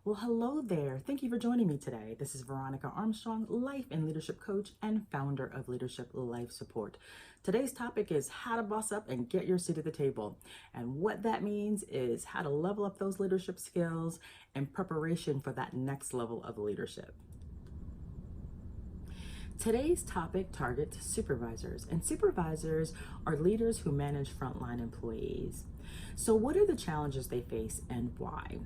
Well, hello there. Thank you for joining me today. This is Veronica Armstrong, life and leadership coach and founder of Leadership Life Support. Today's topic is how to boss up and get your seat at the table. And what that means is how to level up those leadership skills in preparation for that next level of leadership. Today's topic targets supervisors, and supervisors are leaders who manage frontline employees. So, what are the challenges they face and why?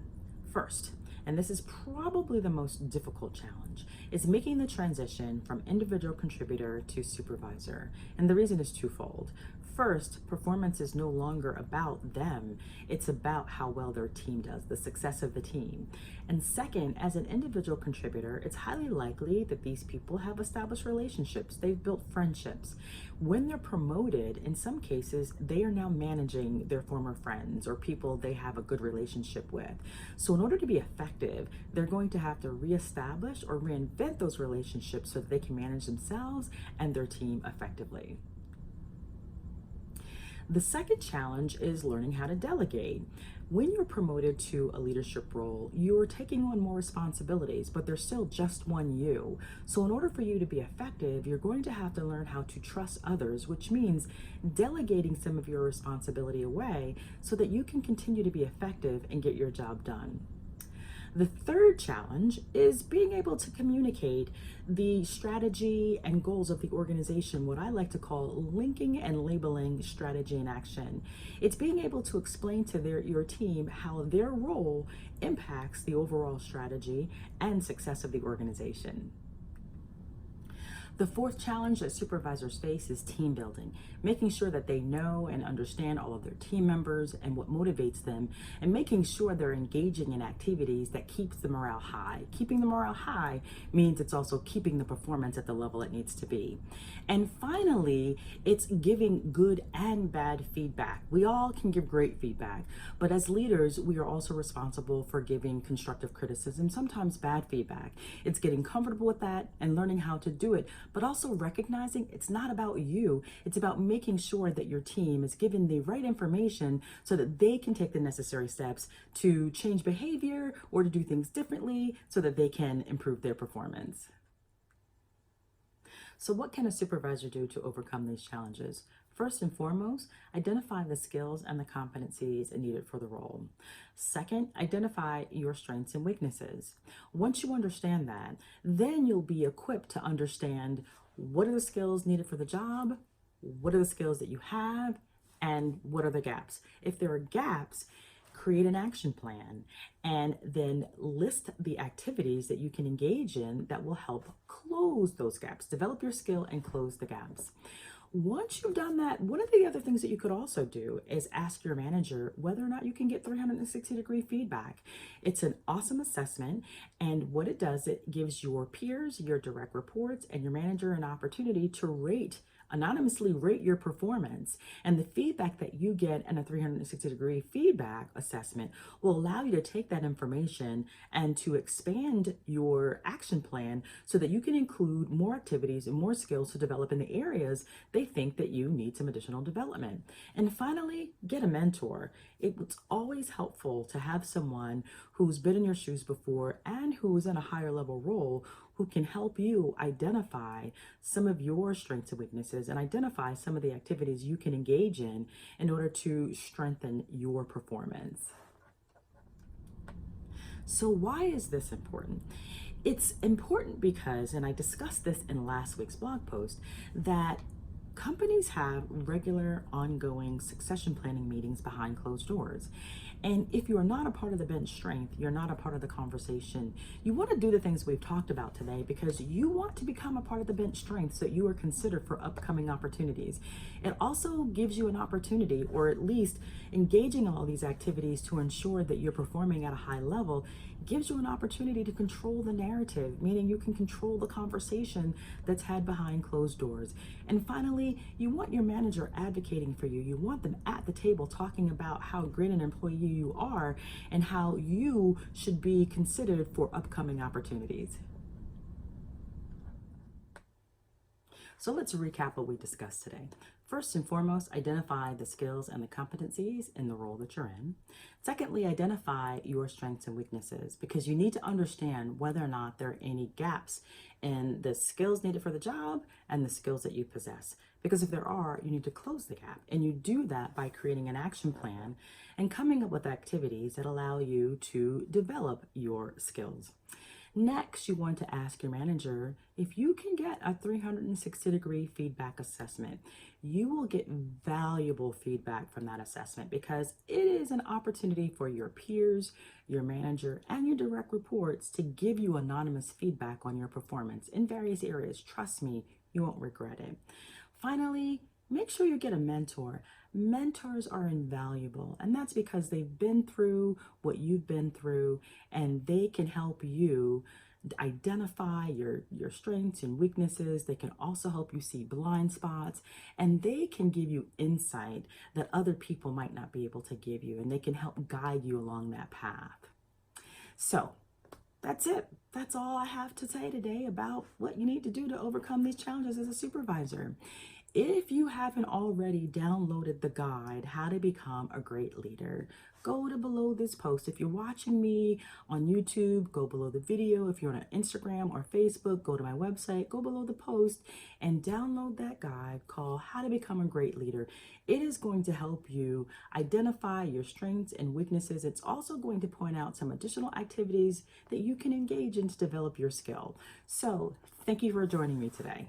First, and this is probably the most difficult challenge, is making the transition from individual contributor to supervisor. And the reason is twofold. First, performance is no longer about them. It's about how well their team does, the success of the team. And second, as an individual contributor, it's highly likely that these people have established relationships. They've built friendships. When they're promoted, in some cases, they are now managing their former friends or people they have a good relationship with. So in order to be effective, they're going to have to reestablish or reinvent those relationships so that they can manage themselves and their team effectively. The second challenge is learning how to delegate. When you're promoted to a leadership role, you're taking on more responsibilities, but there's still just one you. So in order for you to be effective, you're going to have to learn how to trust others, which means delegating some of your responsibility away so that you can continue to be effective and get your job done. The third challenge is being able to communicate the strategy and goals of the organization, what I like to call linking and labeling strategy and action. It's being able to explain to your team how their role impacts the overall strategy and success of the organization. The fourth challenge that supervisors face is team building, making sure that they know and understand all of their team members and what motivates them, and making sure they're engaging in activities that keeps the morale high. Keeping the morale high means it's also keeping the performance at the level it needs to be. And finally, it's giving good and bad feedback. We all can give great feedback, but as leaders, we are also responsible for giving constructive criticism, sometimes bad feedback. It's getting comfortable with that and learning how to do it, but also recognizing it's not about you. It's about making sure that your team is given the right information so that they can take the necessary steps to change behavior or to do things differently so that they can improve their performance. So what can a supervisor do to overcome these challenges? First and foremost, identify the skills and the competencies needed for the role. Second, identify your strengths and weaknesses. Once you understand that, then you'll be equipped to understand what are the skills needed for the job, what are the skills that you have, and what are the gaps. If there are gaps, create an action plan and then list the activities that you can engage in that will help close those gaps. Develop your skill and close the gaps. Once you've done that, one of the other things that you could also do is ask your manager whether or not you can get 360-degree feedback. It's an awesome assessment, and what it does, it gives your peers, your direct reports, and your manager an opportunity to anonymously rate your performance. And the feedback that you get in a 360-degree feedback assessment will allow you to take that information and to expand your action plan so that you can include more activities and more skills to develop in the areas they think that you need some additional development. And finally, get a mentor. It's always helpful to have someone who's been in your shoes before and who is in a higher level role who can help you identify some of your strengths and weaknesses and identify some of the activities you can engage in order to strengthen your performance. So why is this important? It's important because, and I discussed this in last week's blog post, that companies have regular, ongoing succession planning meetings behind closed doors. And if you are not a part of the bench strength, you're not a part of the conversation. You want to do the things we've talked about today because you want to become a part of the bench strength so you are considered for upcoming opportunities. It also gives you an opportunity, or at least engaging in all these activities to ensure that you're performing at a high level, gives you an opportunity to control the narrative, meaning you can control the conversation that's had behind closed doors. And finally, you want your manager advocating for you. You want them at the table talking about how great an employee you are and how you should be considered for upcoming opportunities. So let's recap what we discussed today. First and foremost, identify the skills and the competencies in the role that you're in. Secondly, identify your strengths and weaknesses because you need to understand whether or not there are any gaps in the skills needed for the job and the skills that you possess. Because if there are, you need to close the gap. And you do that by creating an action plan and coming up with activities that allow you to develop your skills. Next, you want to ask your manager if you can get a 360-degree feedback assessment. You will get valuable feedback from that assessment because it is an opportunity for your peers, your manager, and your direct reports to give you anonymous feedback on your performance in various areas. Trust me, you won't regret it. Finally, make sure you get a mentor. Mentors are invaluable, and that's because they've been through what you've been through, and they can help you identify your strengths and weaknesses. They can also help you see blind spots, and they can give you insight that other people might not be able to give you, and they can help guide you along that path. So that's it. That's all I have to say today about what you need to do to overcome these challenges as a supervisor. If you haven't already downloaded the guide, How to Become a Great Leader, go to below this post. If you're watching me on YouTube, go below the video. If you're on Instagram or Facebook, go to my website, go below the post and download that guide called How to Become a Great Leader. It is going to help you identify your strengths and weaknesses. It's also going to point out some additional activities that you can engage in to develop your skill. So thank you for joining me today.